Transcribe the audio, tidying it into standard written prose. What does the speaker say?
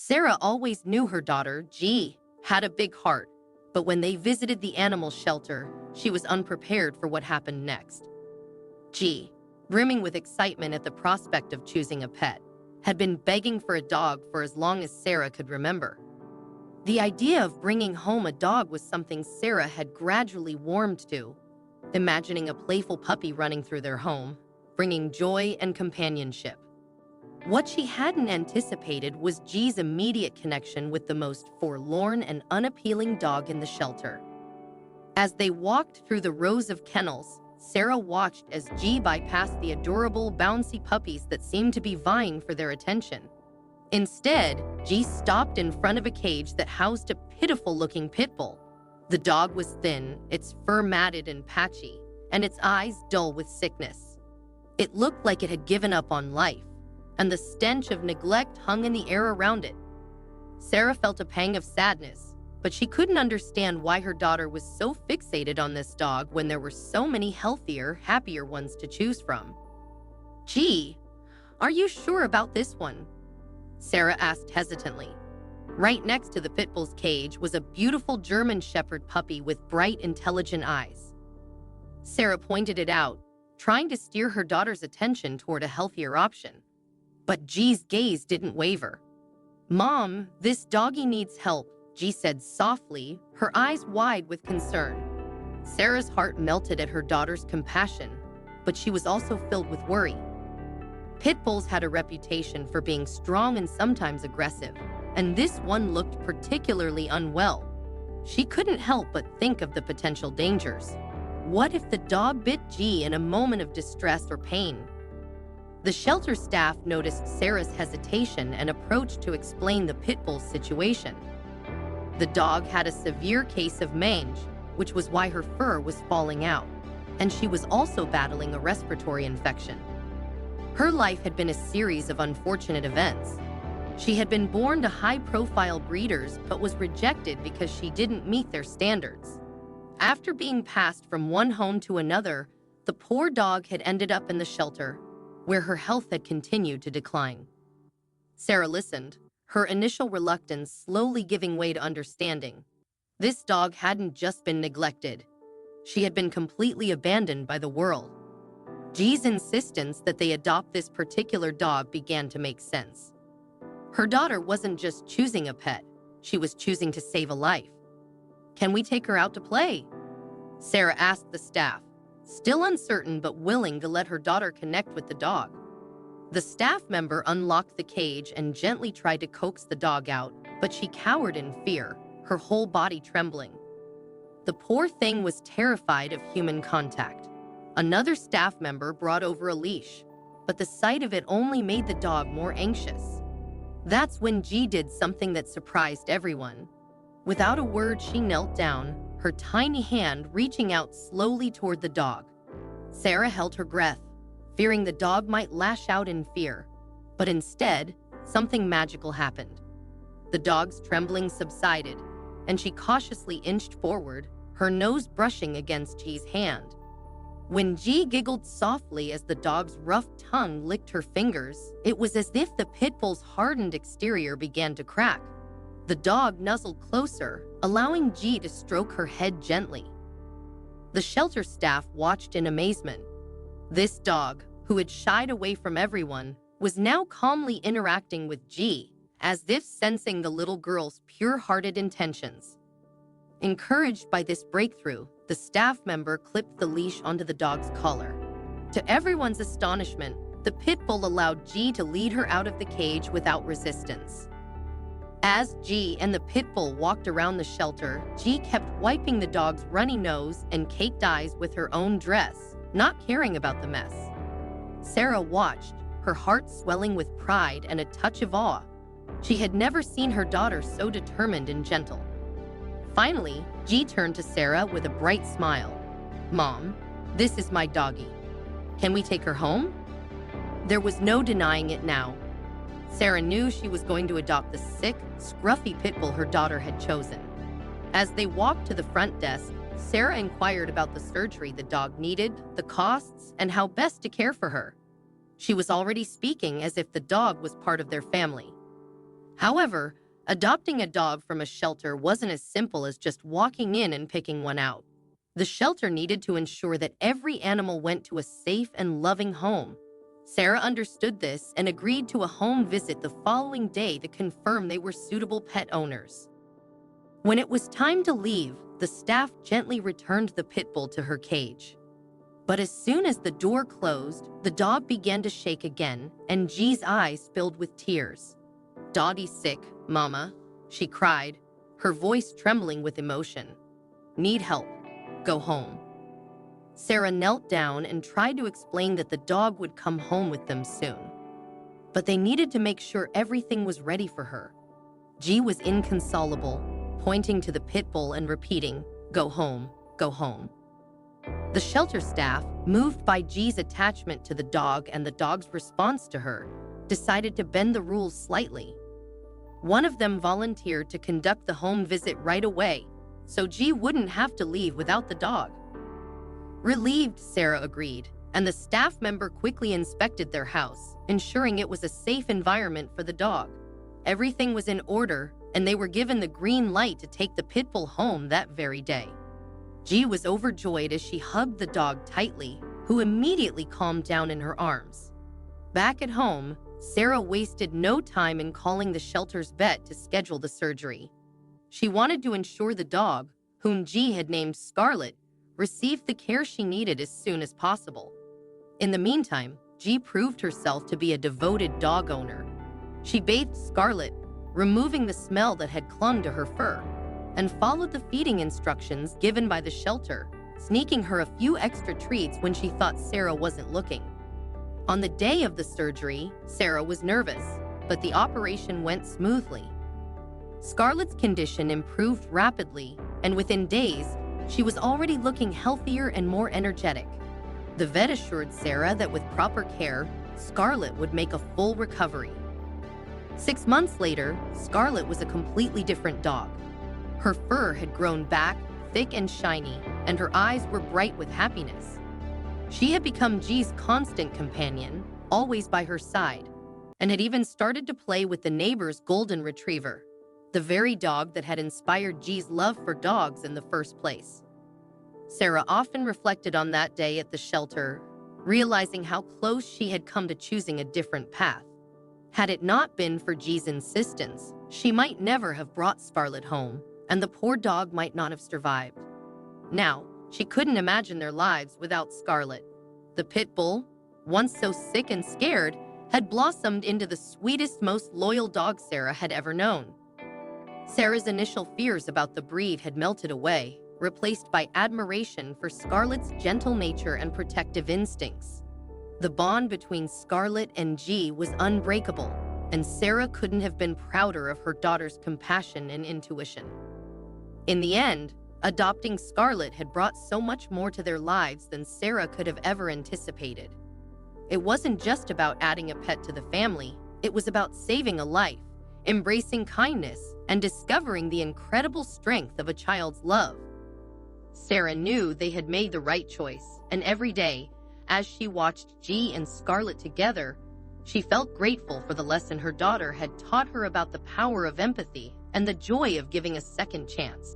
Sarah always knew her daughter, G, had a big heart, but when they visited the animal shelter, she was unprepared for what happened next. G, brimming with excitement at the prospect of choosing a pet, had been begging for a dog for as long as Sarah could remember. The idea of bringing home a dog was something Sarah had gradually warmed to, imagining a playful puppy running through their home, bringing joy and companionship. What she hadn't anticipated was G's immediate connection with the most forlorn and unappealing dog in the shelter. As they walked through the rows of kennels, Sarah watched as G bypassed the adorable, bouncy puppies that seemed to be vying for their attention. Instead, G stopped in front of a cage that housed a pitiful-looking pit bull. The dog was thin, its fur matted and patchy, and its eyes dull with sickness. It looked like it had given up on life, and the stench of neglect hung in the air around it. Sarah felt a pang of sadness, but she couldn't understand why her daughter was so fixated on this dog when there were so many healthier, happier ones to choose from. "Gee, are you sure about this one?" Sarah asked hesitantly. Right next to the pit bull's cage was a beautiful German Shepherd puppy with bright, intelligent eyes. Sarah pointed it out, trying to steer her daughter's attention toward a healthier option. But G's gaze didn't waver. "Mom, this doggy needs help," G said softly, her eyes wide with concern. Sarah's heart melted at her daughter's compassion, but she was also filled with worry. Pit bulls had a reputation for being strong and sometimes aggressive, and this one looked particularly unwell. She couldn't help but think of the potential dangers. What if the dog bit G in a moment of distress or pain? The shelter staff noticed Sarah's hesitation and approached to explain the pit bull's situation. The dog had a severe case of mange, which was why her fur was falling out, and she was also battling a respiratory infection. Her life had been a series of unfortunate events. She had been born to high-profile breeders but was rejected because she didn't meet their standards. After being passed from one home to another, the poor dog had ended up in the shelter, where her health had continued to decline. Sarah listened, her initial reluctance slowly giving way to understanding. This dog hadn't just been neglected. She had been completely abandoned by the world. G's insistence that they adopt this particular dog began to make sense. Her daughter wasn't just choosing a pet, she was choosing to save a life. "Can we take her out to play?" Sarah asked the staff, still uncertain but willing to let her daughter connect with the dog. The staff member unlocked the cage and gently tried to coax the dog out, but she cowered in fear, her whole body trembling. The poor thing was terrified of human contact. Another staff member brought over a leash, but the sight of it only made the dog more anxious. That's when G did something that surprised everyone. Without a word, she knelt down, her tiny hand reaching out slowly toward the dog. Sarah held her breath, fearing the dog might lash out in fear, but instead, something magical happened. The dog's trembling subsided, and she cautiously inched forward, her nose brushing against G's hand. When G giggled softly as the dog's rough tongue licked her fingers, it was as if the pit bull's hardened exterior began to crack. The dog nuzzled closer, allowing G to stroke her head gently. The shelter staff watched in amazement. This dog, who had shied away from everyone, was now calmly interacting with G, as if sensing the little girl's pure-hearted intentions. Encouraged by this breakthrough, the staff member clipped the leash onto the dog's collar. To everyone's astonishment, the pit bull allowed G to lead her out of the cage without resistance. As G and the pit bull walked around the shelter, G kept wiping the dog's runny nose and caked eyes with her own dress, not caring about the mess. Sarah watched, her heart swelling with pride and a touch of awe. She had never seen her daughter so determined and gentle. Finally, G turned to Sarah with a bright smile. "Mom, this is my doggie. Can we take her home?" There was no denying it now. Sarah knew she was going to adopt the sick, scruffy pit bull her daughter had chosen. As they walked to the front desk, Sarah inquired about the surgery the dog needed, the costs, and how best to care for her. She was already speaking as if the dog was part of their family. However, adopting a dog from a shelter wasn't as simple as just walking in and picking one out. The shelter needed to ensure that every animal went to a safe and loving home. Sarah understood this and agreed to a home visit the following day to confirm they were suitable pet owners. When it was time to leave, the staff gently returned the pit bull to her cage. But as soon as the door closed, the dog began to shake again, and G's eyes filled with tears. "Doggie's sick, Mama," she cried, her voice trembling with emotion. "Need help. Go home." Sarah knelt down and tried to explain that the dog would come home with them soon. But they needed to make sure everything was ready for her. G was inconsolable, pointing to the pit bull and repeating, "Go home, go home." The shelter staff, moved by G's attachment to the dog and the dog's response to her, decided to bend the rules slightly. One of them volunteered to conduct the home visit right away, so G wouldn't have to leave without the dog. Relieved, Sarah agreed, and the staff member quickly inspected their house, ensuring it was a safe environment for the dog. Everything was in order, and they were given the green light to take the pit bull home that very day. G was overjoyed as she hugged the dog tightly, who immediately calmed down in her arms. Back at home, Sarah wasted no time in calling the shelter's vet to schedule the surgery. She wanted to ensure the dog, whom G had named Scarlet, received the care she needed as soon as possible. In the meantime, G proved herself to be a devoted dog owner. She bathed Scarlet, removing the smell that had clung to her fur, and followed the feeding instructions given by the shelter, sneaking her a few extra treats when she thought Sarah wasn't looking. On the day of the surgery, Sarah was nervous, but the operation went smoothly. Scarlett's condition improved rapidly, and within days, she was already looking healthier and more energetic. The vet assured Sarah that with proper care, Scarlett would make a full recovery. 6 months later, Scarlett was a completely different dog. Her fur had grown back, thick and shiny, and her eyes were bright with happiness. She had become G's constant companion, always by her side, and had even started to play with the neighbor's golden retriever, the very dog that had inspired G's love for dogs in the first place. Sarah often reflected on that day at the shelter, realizing how close she had come to choosing a different path. Had it not been for G's insistence, she might never have brought Scarlett home, and the poor dog might not have survived. Now, she couldn't imagine their lives without Scarlett. The pit bull, once so sick and scared, had blossomed into the sweetest, most loyal dog Sarah had ever known. Sarah's initial fears about the breed had melted away, replaced by admiration for Scarlett's gentle nature and protective instincts. The bond between Scarlett and G was unbreakable, and Sarah couldn't have been prouder of her daughter's compassion and intuition. In the end, adopting Scarlett had brought so much more to their lives than Sarah could have ever anticipated. It wasn't just about adding a pet to the family, it was about saving a life, embracing kindness, and discovering the incredible strength of a child's love. Sarah knew they had made the right choice, and every day, as she watched G and Scarlett together, she felt grateful for the lesson her daughter had taught her about the power of empathy and the joy of giving a second chance.